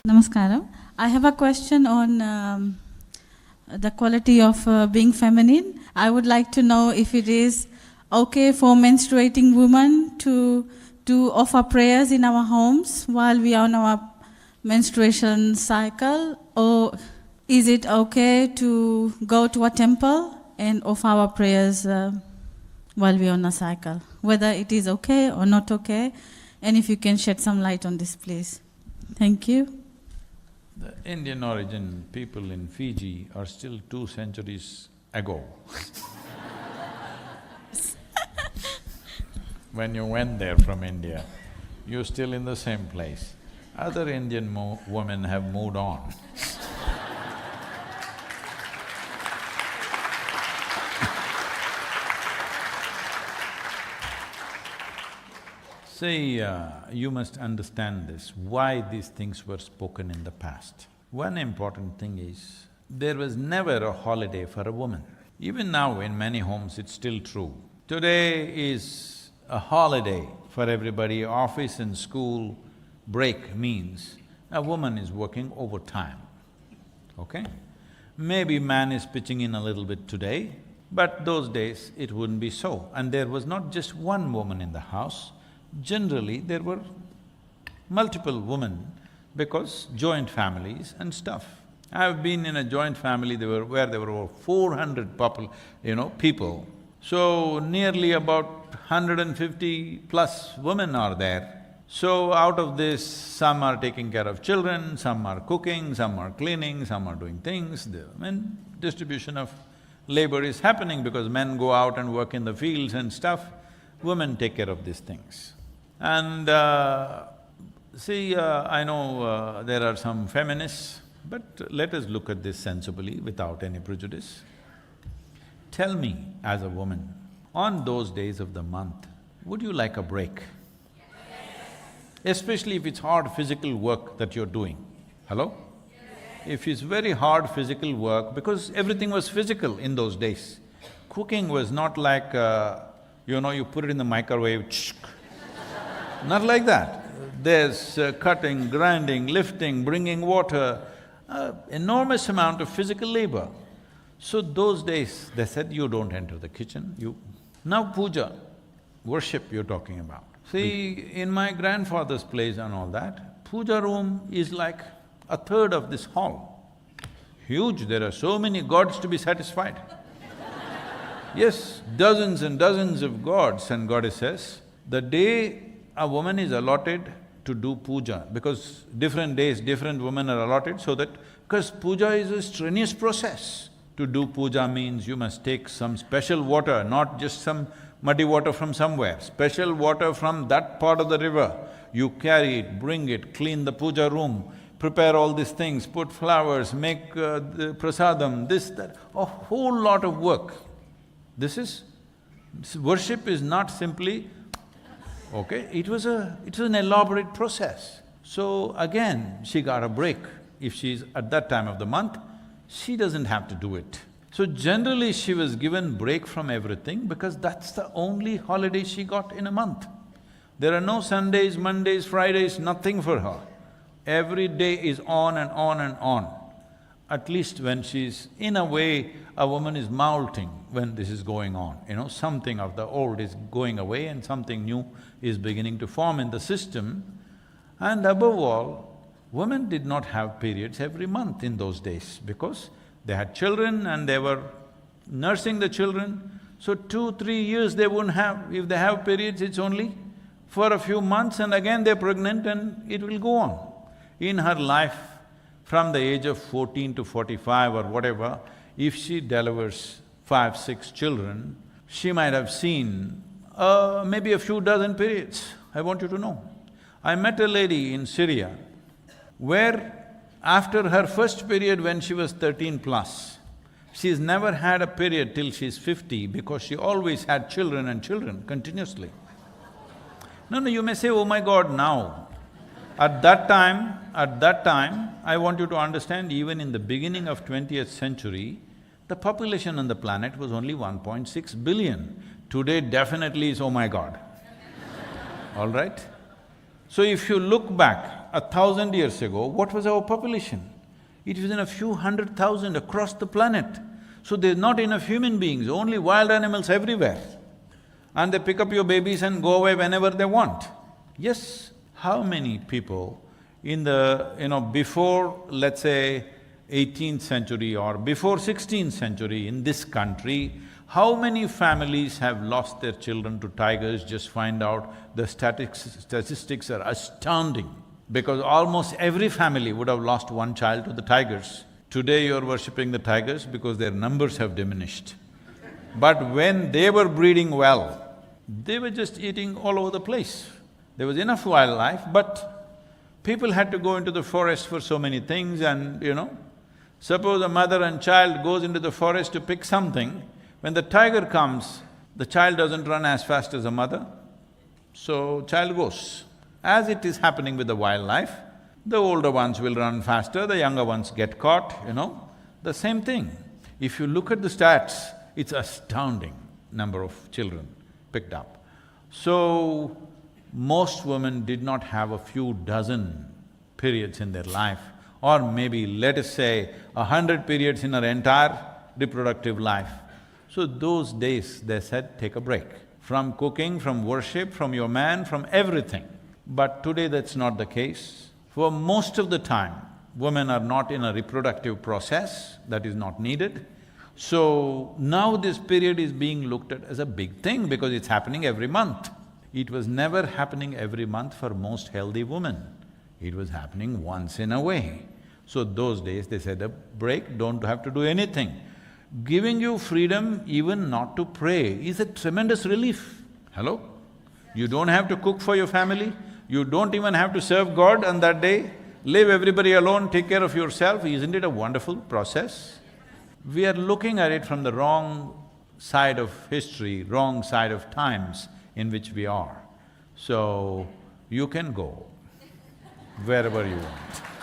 Namaskaram. I have a question on the quality of being feminine. I would like to know if it is okay for menstruating women to offer prayers in our homes while we are on our menstruation cycle, or is it okay to go to a temple and offer our prayers while we are on a cycle? Whether it is okay or not okay, and if you can shed some light on this, please. Thank you. The Indian origin people in Fiji are still 2 centuries ago. When you went there from India, you're still in the same place. Other Indian women have moved on. See, you must understand this, why these things were spoken in the past. One important thing is, there was never a holiday for a woman. Even now in many homes it's still true. Today is a holiday for everybody, office and school break means a woman is working overtime, okay? Maybe man is pitching in a little bit today, but those days it wouldn't be so. And there was not just one woman in the house, generally there were multiple women because joint families and stuff. I've been in a joint family where there were over 400 people. So nearly about 150 plus women are there. So out of this, some are taking care of children, some are cooking, some are cleaning, some are doing things. Distribution of labor is happening because men go out and work in the fields and stuff, women take care of these things. And I know there are some feminists, but let us look at this sensibly without any prejudice. Tell me, as a woman, on those days of the month, would you like a break? Yes. Especially if it's hard physical work that you're doing. Hello? Yes. If it's very hard physical work, because everything was physical in those days. Cooking was not like, you put it in the microwave, not like that. There's cutting, grinding, lifting, bringing water, enormous amount of physical labor. So those days, they said, you don't enter the kitchen, Now puja, worship you're talking about. See, in my grandfather's place and all that, puja room is like a third of this hall. Huge, there are so many gods to be satisfied. Yes, dozens and dozens of gods and goddesses. The day a woman is allotted to do puja, because different days, different women are allotted so that… because puja is a strenuous process. To do puja means you must take some special water, not just some muddy water from somewhere, special water from that part of the river. You carry it, bring it, clean the puja room, prepare all these things, put flowers, make the prasadam, this, that, a whole lot of work. Worship is not simply… okay, it was an elaborate process. So again, she got a break. If she's at that time of the month, she doesn't have to do it. So generally she was given break from everything because that's the only holiday she got in a month. There are no Sundays, Mondays, Fridays, nothing for her. Every day is on and on and on. At least when she's… in a way, a woman is molting when this is going on, something of the old is going away and something new is beginning to form in the system. And above all, women did not have periods every month in those days because they had children and they were nursing the children. So 2-3 years they wouldn't have… if they have periods, it's only for a few months and again they're pregnant and it will go on. In her life, from the age of 14 to 45 or whatever, if she delivers 5-6 children, she might have seen maybe a few dozen periods, I want you to know. I met a lady in Syria where after her first period when she was 13 plus, she's never had a period till she's 50 because she always had children and children continuously. No, you may say, oh my God, now. At that time, I want you to understand, even in the beginning of 20th century, the population on the planet was only 1.6 billion. Today definitely is, oh my God, all right? So if you look back 1,000 years ago, what was our population? It was in a few 100,000 across the planet. So there's not enough human beings, only wild animals everywhere. And they pick up your babies and go away whenever they want. Yes, how many people in the… before, let's say, 18th century or before 16th century in this country, how many families have lost their children to tigers? Just find out, the statistics are astounding. Because almost every family would have lost one child to the tigers. Today you're worshipping the tigers because their numbers have diminished. But when they were breeding well, they were just eating all over the place. There was enough wildlife, but people had to go into the forest for so many things and, suppose a mother and child goes into the forest to pick something, when the tiger comes, the child doesn't run as fast as the mother, so child goes. As it is happening with the wildlife, the older ones will run faster, the younger ones get caught, the same thing. If you look at the stats, it's astounding number of children picked up. So, most women did not have a few dozen periods in their life, or maybe let us say 100 periods in her entire reproductive life. So those days, they said, take a break from cooking, from worship, from your man, from everything. But today that's not the case. For most of the time, women are not in a reproductive process, that is not needed. So now this period is being looked at as a big thing because it's happening every month. It was never happening every month for most healthy women. It was happening once in a way. So those days they said a break, don't have to do anything. Giving you freedom even not to pray is a tremendous relief. Hello? You don't have to cook for your family, you don't even have to serve God on that day, leave everybody alone, take care of yourself. Isn't it a wonderful process? We are looking at it from the wrong side of history, wrong side of times in which we are. So, you can go wherever you want.